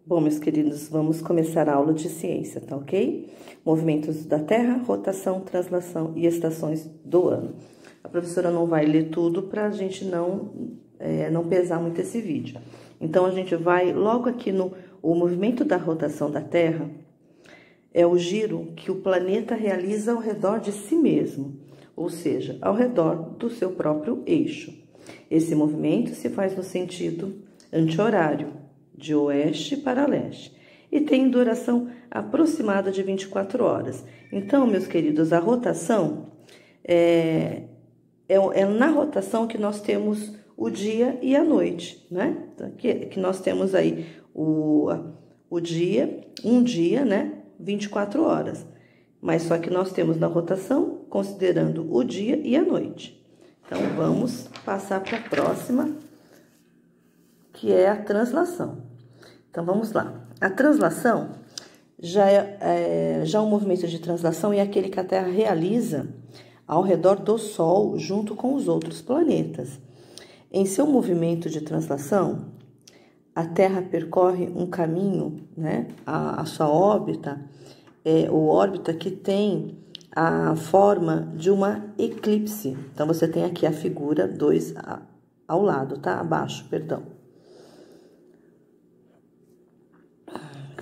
Bom, meus queridos, vamos começar a aula de ciência, tá ok? Movimentos da Terra, rotação, translação e estações do ano. A professora não vai ler tudo para a gente não pesar muito esse vídeo. Então, a gente vai logo aqui no o movimento da rotação da Terra, é o giro que o planeta realiza ao redor de si mesmo, ou seja, ao redor do seu próprio eixo. Esse movimento se faz no sentido anti-horário, de oeste para leste, e tem duração aproximada de 24 horas. Então, meus queridos, a rotação é na rotação que nós temos o dia e a noite, né? Que nós temos aí o dia, um dia, né? 24 horas. Mas só que nós temos na rotação, considerando o dia e a noite. Então, vamos passar para a próxima, que é a translação. Então, vamos lá. A translação, já o movimento de translação é aquele que a Terra realiza ao redor do Sol, junto com os outros planetas. Em seu movimento de translação, a Terra percorre um caminho, né? A sua órbita órbita que tem a forma de uma eclipse. Então, você tem aqui a figura 2 ao lado, tá? Abaixo, perdão.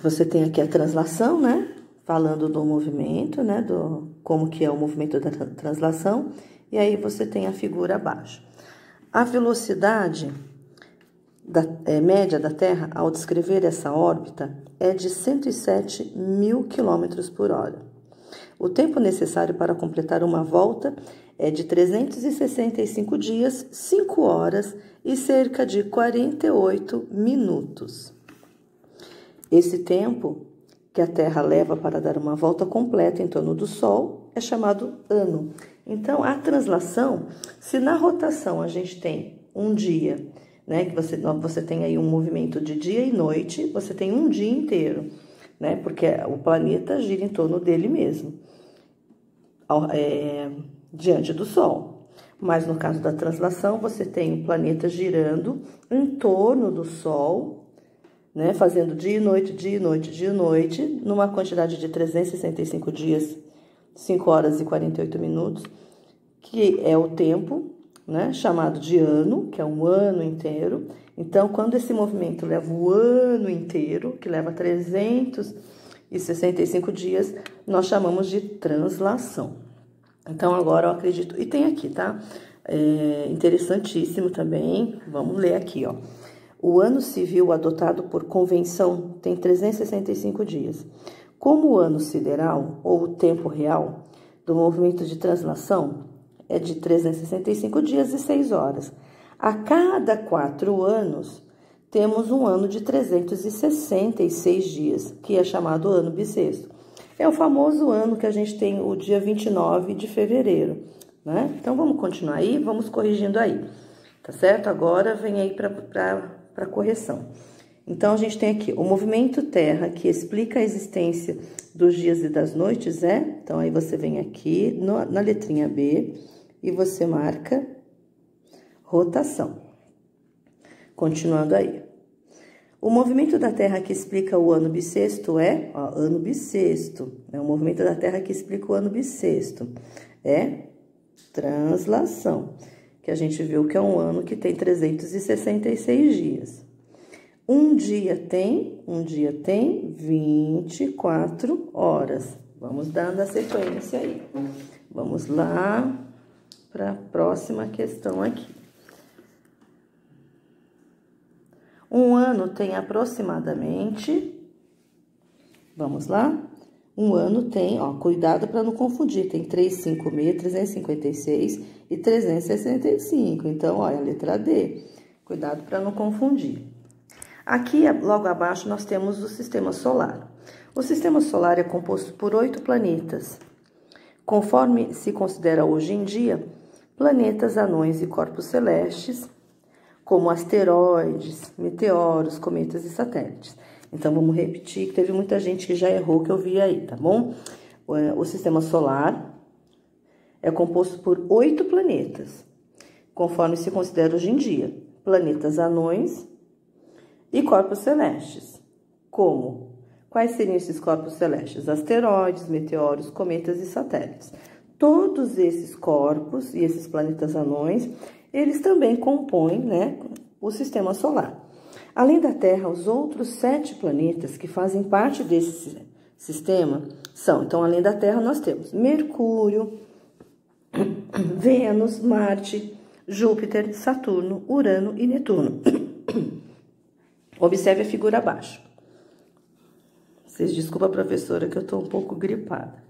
Você tem aqui a translação, né? Falando do movimento, né? Como que é o movimento da translação. E aí, você tem a figura abaixo. A velocidade média da Terra, ao descrever essa órbita, é de 107 mil quilômetros por hora. O tempo necessário para completar uma volta é de 365 dias, 5 horas e cerca de 48 minutos. Esse tempo que a Terra leva para dar uma volta completa em torno do Sol é chamado ano. Então, a translação, se na rotação a gente tem um dia, né, que você tem aí um movimento de dia e noite, você tem um dia inteiro, né, porque o planeta gira em torno dele mesmo, diante do Sol. Mas no caso da translação, você tem o planeta girando em torno do Sol, né, fazendo dia e noite, dia e noite, dia e noite, numa quantidade de 365 dias, 5 horas e 48 minutos, que é o tempo, né, chamado de ano, que é um ano inteiro. Então, quando esse movimento leva o ano inteiro, que leva 365 dias, nós chamamos de translação. Então, agora eu acredito... E tem aqui, tá? Interessantíssimo também. Vamos ler aqui, ó. O ano civil adotado por convenção tem 365 dias. Como o ano sideral, ou o tempo real, do movimento de translação é de 365 dias e 6 horas. A cada 4 anos, temos um ano de 366 dias, que é chamado ano bissexto. É o famoso ano que a gente tem o dia 29 de fevereiro, né? Então, vamos continuar aí, vamos corrigindo aí, tá certo? Agora, vem aí para correção. Então, a gente tem aqui o movimento Terra, que explica a existência dos dias e das noites, Então, aí você vem aqui na letrinha B e você marca rotação. Continuando aí. O movimento da Terra que explica o ano bissexto ano bissexto. É o movimento da Terra que explica o ano bissexto. É translação, que a gente viu que é um ano que tem 366 dias. Um dia tem 24 horas. Vamos dando a sequência aí. Vamos lá para a próxima questão aqui. Um ano tem aproximadamente... Vamos lá? Um ano tem, cuidado para não confundir, tem 356, 356 e 365. Então, olha, a letra D. Cuidado para não confundir. Aqui, logo abaixo, nós temos o Sistema Solar. O Sistema Solar é composto por 8 planetas. Conforme se considera hoje em dia, planetas, anões e corpos celestes, como asteroides, meteoros, cometas e satélites. Então, vamos repetir, que teve muita gente que já errou, que eu vi aí, tá bom? O Sistema Solar é composto por 8 planetas, conforme se considera hoje em dia, planetas anões e corpos celestes, Como? Quais seriam esses corpos celestes? Asteroides, meteoros, cometas e satélites. Todos esses corpos e esses planetas anões, eles também compõem, né, o sistema solar. Além da Terra, os outros 7 planetas que fazem parte desse sistema são, então, além da Terra, nós temos Mercúrio, Vênus, Marte, Júpiter, Saturno, Urano e Netuno. Observe a figura abaixo. Vocês desculpem a professora que eu estou um pouco gripada.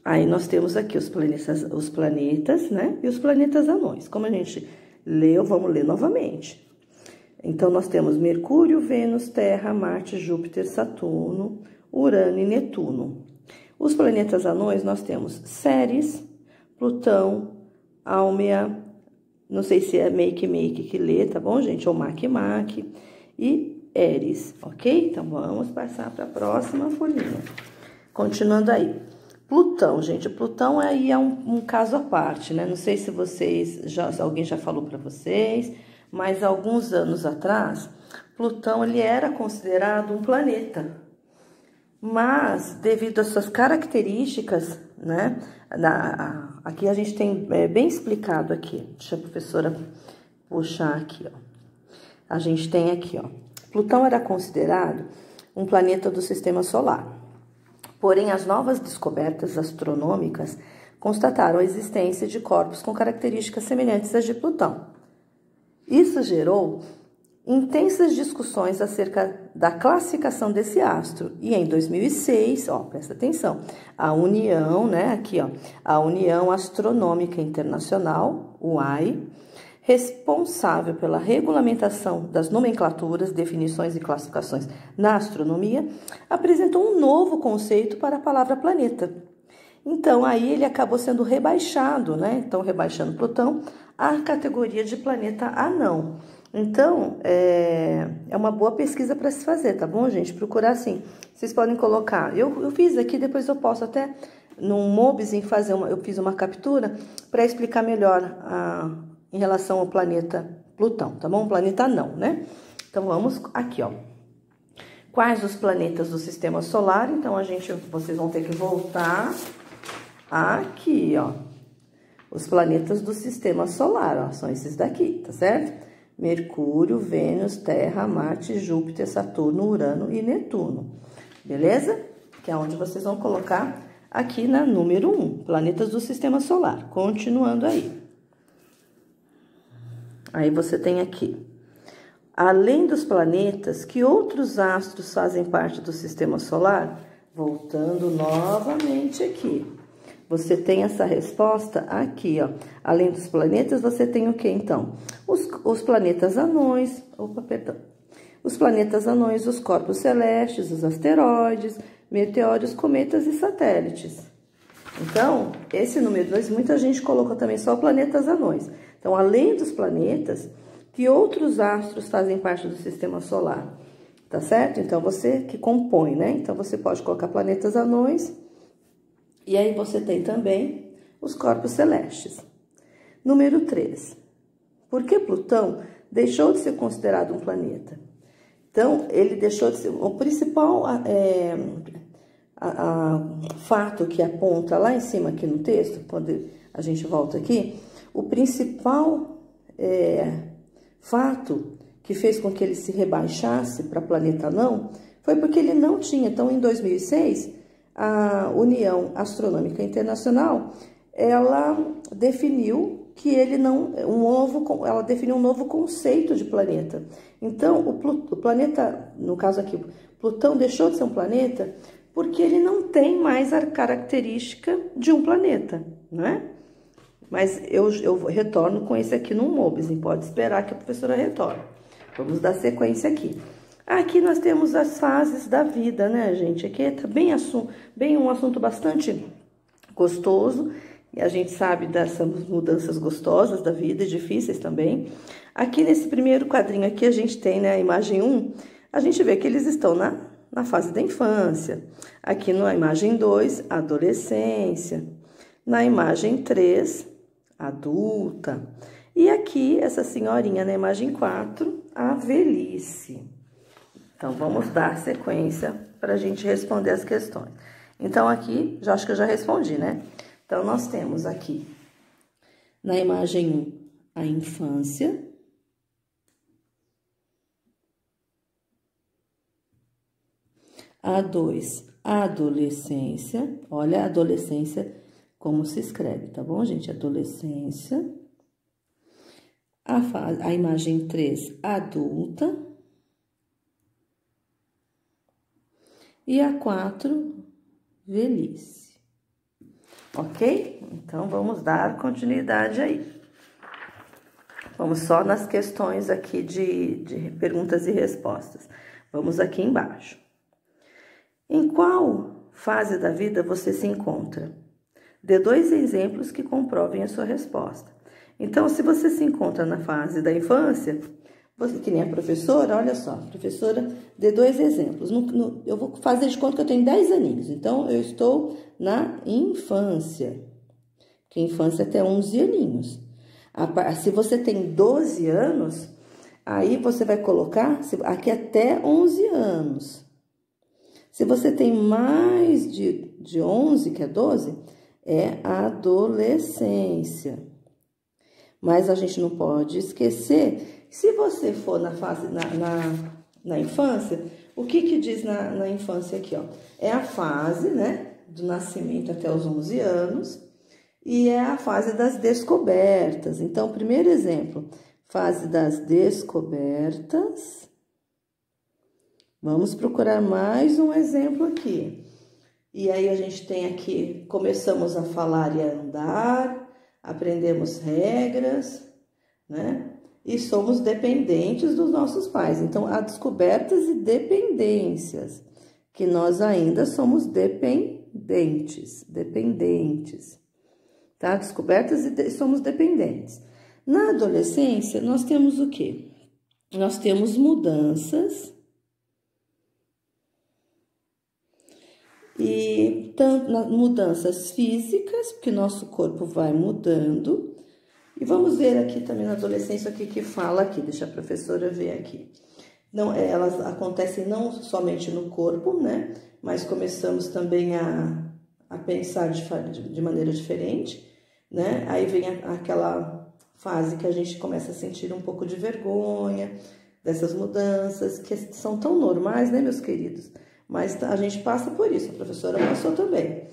Aí nós temos aqui os planetas, né? E os planetas anões. Como a gente leu, vamos ler novamente. Então, nós temos Mercúrio, Vênus, Terra, Marte, Júpiter, Saturno, Urano e Netuno. Os planetas anões, nós temos Ceres, Plutão, Álmea, não sei se é Make que lê, tá bom, gente? Ou Mac, e Eris, ok? Então, vamos passar para a próxima folhinha. Continuando aí. Plutão, gente, Plutão aí é um caso à parte, né? Não sei se alguém já falou para vocês, mas alguns anos atrás, Plutão ele era considerado um planeta. Mas, devido às suas características, né? Aqui a gente tem bem explicado aqui. Deixa a professora puxar aqui, ó. A gente tem aqui, ó. Plutão era considerado um planeta do sistema solar. Porém, as novas descobertas astronômicas constataram a existência de corpos com características semelhantes às de Plutão. Isso gerou intensas discussões acerca da classificação desse astro. E em 2006, ó, presta atenção, a União, né, aqui, ó, a União Astronômica Internacional, UAI, responsável pela regulamentação das nomenclaturas, definições e classificações na astronomia, apresentou um novo conceito para a palavra planeta. Então, aí ele acabou sendo rebaixado, né? Então, rebaixando Plutão à categoria de planeta anão. Então, é uma boa pesquisa para se fazer, tá bom, gente? Procurar assim. Vocês podem colocar. Eu fiz aqui, depois eu posso até, num Mobizinho, eu fiz uma captura para explicar melhor em relação ao planeta Plutão, tá bom? Planeta não, né? Então, vamos aqui, ó. Quais os planetas do sistema solar? Então, vocês vão ter que voltar aqui, ó. Os planetas do sistema solar, ó, são esses daqui, tá certo? Mercúrio, Vênus, Terra, Marte, Júpiter, Saturno, Urano e Netuno. Beleza? Que é onde vocês vão colocar aqui na número 1, planetas do sistema solar. Continuando aí. Aí você tem aqui, além dos planetas, que outros astros fazem parte do sistema solar? Voltando novamente aqui. Você tem essa resposta aqui, ó. Além dos planetas, você tem o que, então? Os planetas anões, os planetas anões, os corpos celestes, os asteroides, meteoros, cometas e satélites. Então, esse número 2, muita gente colocou também só planetas anões. Então, além dos planetas, que outros astros fazem parte do sistema solar? Tá certo? Então, você que compõe, né? Então, você pode colocar planetas anões. E aí, você tem também os corpos celestes. Número 3. Por que Plutão deixou de ser considerado um planeta? Então, ele deixou de ser... O principal fato que aponta lá em cima aqui no texto, quando a gente volta aqui, o principal fato que fez com que ele se rebaixasse para planeta anão foi porque ele não tinha. Então, em 2006, a União Astronômica Internacional, ela definiu que ela definiu um novo conceito de planeta. Então, o planeta, no caso aqui, Plutão deixou de ser um planeta porque ele não tem mais a característica de um planeta, não é? Mas eu retorno com esse aqui no Mobis, e pode esperar que a professora retorne. Vamos dar sequência aqui. Aqui nós temos as fases da vida, né, gente? Aqui é bem um assunto bastante gostoso, e a gente sabe dessas mudanças gostosas da vida, difíceis também. Aqui nesse primeiro quadrinho aqui a gente tem, né, a imagem 1, a gente vê que eles estão na fase da infância. Aqui na imagem 2, adolescência. Na imagem 3, adulta. E aqui, essa senhorinha na imagem 4, a velhice. Então, vamos dar sequência para a gente responder as questões. Então, aqui, já acho que eu já respondi, né? Então, nós temos aqui, na imagem 1, a infância. A 2, a adolescência. Olha a adolescência como se escreve, tá bom, gente? Adolescência. A imagem 3, adulta. E a 4, velhice. Ok? Então, vamos dar continuidade aí. Vamos só nas questões aqui de perguntas e respostas. Vamos aqui embaixo. Em qual fase da vida você se encontra? Dê 2 exemplos que comprovem a sua resposta. Então, se você se encontra na fase da infância, você, que nem a professora, olha só, professora, dê 2 exemplos. Eu vou fazer de conta que eu tenho 10 aninhos, então eu estou na infância, que infância é até 11 aninhos. Se você tem 12 anos, aí você vai colocar aqui até 11 anos. Se você tem mais de 11, que é 12, é adolescência. Mas a gente não pode esquecer, se você for na fase, na infância, o que diz na infância aqui, ó? É a fase, né, do nascimento até os 11 anos e é a fase das descobertas. Então, primeiro exemplo, fase das descobertas. Vamos procurar mais um exemplo aqui. E aí, a gente tem aqui, começamos a falar e a andar, aprendemos regras, né? E somos dependentes dos nossos pais. Então, há descobertas e dependências, que nós ainda somos dependentes, tá? Descobertas e somos dependentes. Na adolescência, nós temos o quê? Nós temos mudanças. E tanto mudanças físicas, porque nosso corpo vai mudando. E vamos ver aqui também na adolescência o que fala aqui, deixa a professora ver aqui. Não, elas acontecem não somente no corpo, né? Mas começamos também a pensar de maneira diferente, né? Aí vem aquela fase que a gente começa a sentir um pouco de vergonha dessas mudanças, que são tão normais, né, meus queridos? Mas a gente passa por isso, a professora passou também.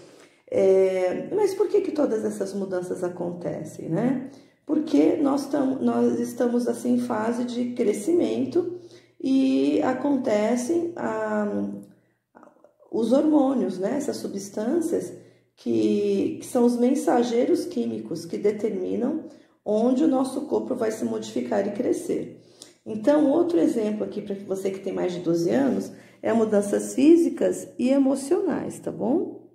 Mas por que todas essas mudanças acontecem, né? Porque nós estamos assim em fase de crescimento e acontecem os hormônios, né? Essas substâncias que são os mensageiros químicos que determinam onde o nosso corpo vai se modificar e crescer. Então, outro exemplo aqui para você que tem mais de 12 anos é mudanças físicas e emocionais, tá bom?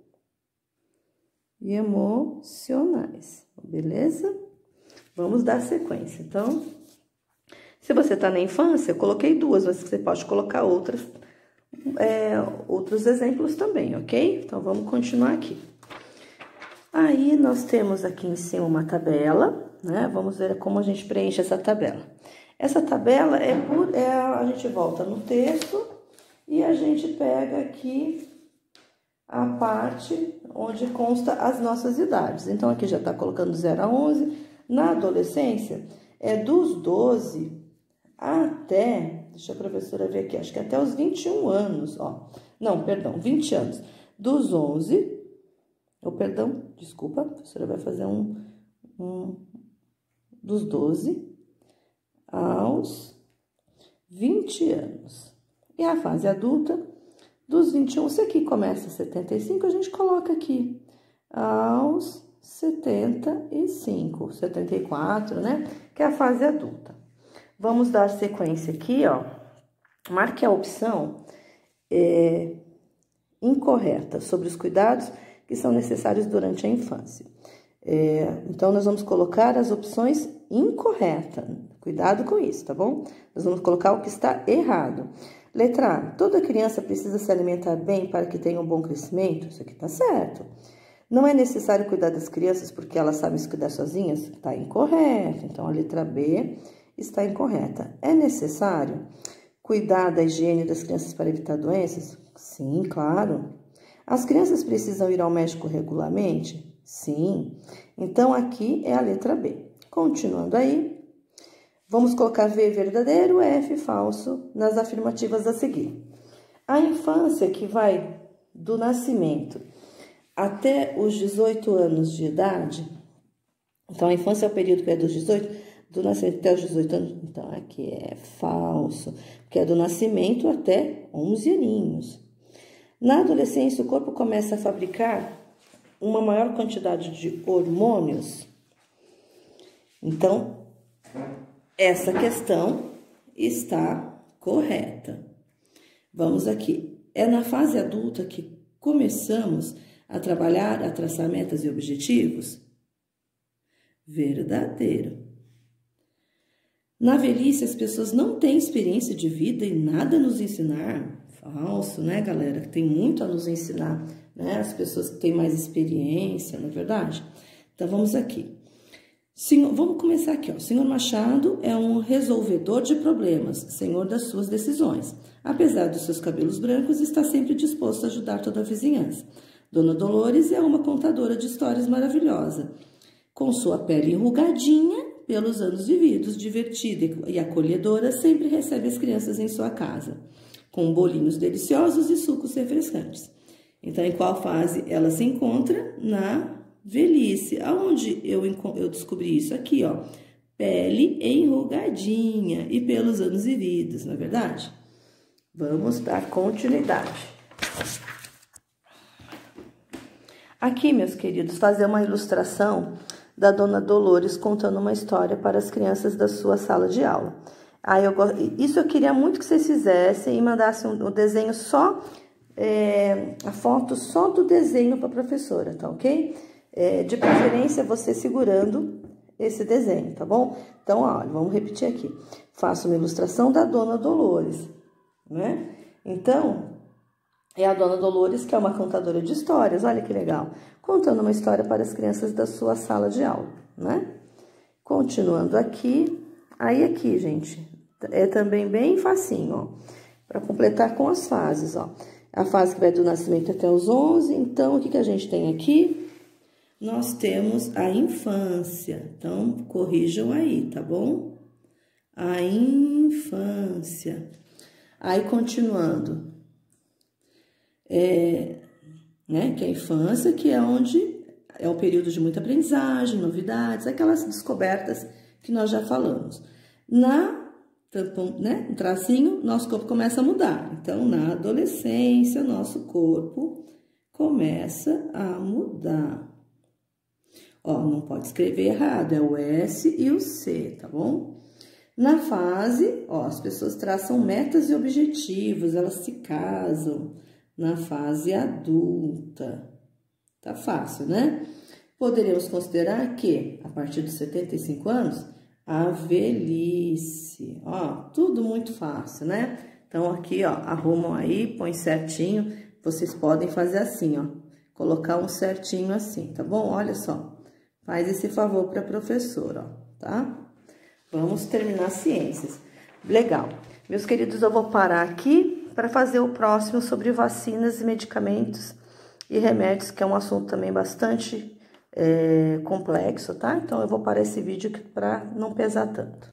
E emocionais, beleza? Vamos dar sequência. Então, se você está na infância, eu coloquei 2, mas você pode colocar outros exemplos também, ok? Então, vamos continuar aqui. Aí, nós temos aqui em cima uma tabela, né? Vamos ver como a gente preenche essa tabela. Essa tabela a gente volta no texto e a gente pega aqui a parte onde consta as nossas idades. Então, aqui já está colocando 0 a 11. Na adolescência, é dos 12 até, deixa a professora ver aqui, acho que até os 21 anos, ó. Não, perdão, 20 anos. Dos 11, desculpa, a professora vai fazer dos 12 aos 20 anos. E a fase adulta, dos 21, se aqui começa 75, a gente coloca aqui aos 75, 74, né? Que é a fase adulta. Vamos dar sequência aqui, ó. Marque a opção incorreta sobre os cuidados que são necessários durante a infância. Então, nós vamos colocar as opções incorretas. Cuidado com isso, tá bom? Nós vamos colocar o que está errado. Letra A. Toda criança precisa se alimentar bem para que tenha um bom crescimento? Isso aqui tá certo. Não é necessário cuidar das crianças porque elas sabem se cuidar sozinhas? Está incorreto. Então, a letra B está incorreta. É necessário cuidar da higiene das crianças para evitar doenças? Sim, claro. As crianças precisam ir ao médico regularmente? Sim. Então, aqui é a letra B. Continuando aí, vamos colocar V verdadeiro, F falso nas afirmativas a seguir. A infância que vai do nascimento até os 18 anos de idade, então a infância é o período que é dos 18, do nascimento até os 18 anos, então aqui é falso, porque é do nascimento até 11 aninhos. Na adolescência, o corpo começa a fabricar uma maior quantidade de hormônios. Então, essa questão está correta. Vamos aqui. É na fase adulta que começamos a trabalhar, a traçar metas e objetivos? Verdadeiro. Na velhice, as pessoas não têm experiência de vida e nada a nos ensinar? Falso, né, galera? Tem muito a nos ensinar, né? As pessoas que têm mais experiência, não é verdade? Então, vamos aqui. Vamos começar aqui, ó. Senhor Machado é um resolvedor de problemas, senhor das suas decisões. Apesar dos seus cabelos brancos, está sempre disposto a ajudar toda a vizinhança. Dona Dolores é uma contadora de histórias maravilhosa. Com sua pele enrugadinha pelos anos vividos, divertida e acolhedora, sempre recebe as crianças em sua casa, com bolinhos deliciosos e sucos refrescantes. Então, em qual fase ela se encontra? Na velhice. Aonde eu descobri isso? Aqui, ó. Pele enrugadinha e pelos anos vividos, não é verdade? Vamos dar continuidade. Aqui, meus queridos, fazer uma ilustração da Dona Dolores contando uma história para as crianças da sua sala de aula. Isso eu queria muito que vocês fizessem e mandassem o desenho só, a foto só do desenho para a professora, tá ok? De preferência, você segurando esse desenho, tá bom? Então, olha, vamos repetir aqui. Faço uma ilustração da Dona Dolores, né? Então, é a Dona Dolores, que é uma contadora de histórias, olha que legal, contando uma história para as crianças da sua sala de aula, né? Continuando aqui, aí aqui, gente, é também bem facinho, ó, para completar com as fases, ó. A fase que vai do nascimento até os 11, então, o que a gente tem aqui? Nós temos a infância, então, corrijam aí, tá bom? A infância. Aí, continuando, né, que é a infância, que é onde é o período de muita aprendizagem, novidades, aquelas descobertas que nós já falamos. No tracinho, nosso corpo começa a mudar. Então, na adolescência, nosso corpo começa a mudar. Ó, não pode escrever errado, é o S e o C, tá bom? Na fase, ó, as pessoas traçam metas e objetivos, elas se casam na fase adulta. Tá fácil, né? Poderíamos considerar que, a partir dos 75 anos, a velhice. Ó, tudo muito fácil, né? Então, aqui, ó, arrumam aí, põe certinho. Vocês podem fazer assim, ó, colocar um certinho assim, tá bom? Olha só, faz esse favor para a professora, ó, tá? Vamos terminar ciências. Legal. Meus queridos, eu vou parar aqui para fazer o próximo sobre vacinas e medicamentos e remédios, que é um assunto também bastante complexo, tá? Então, eu vou parar esse vídeo para não pesar tanto.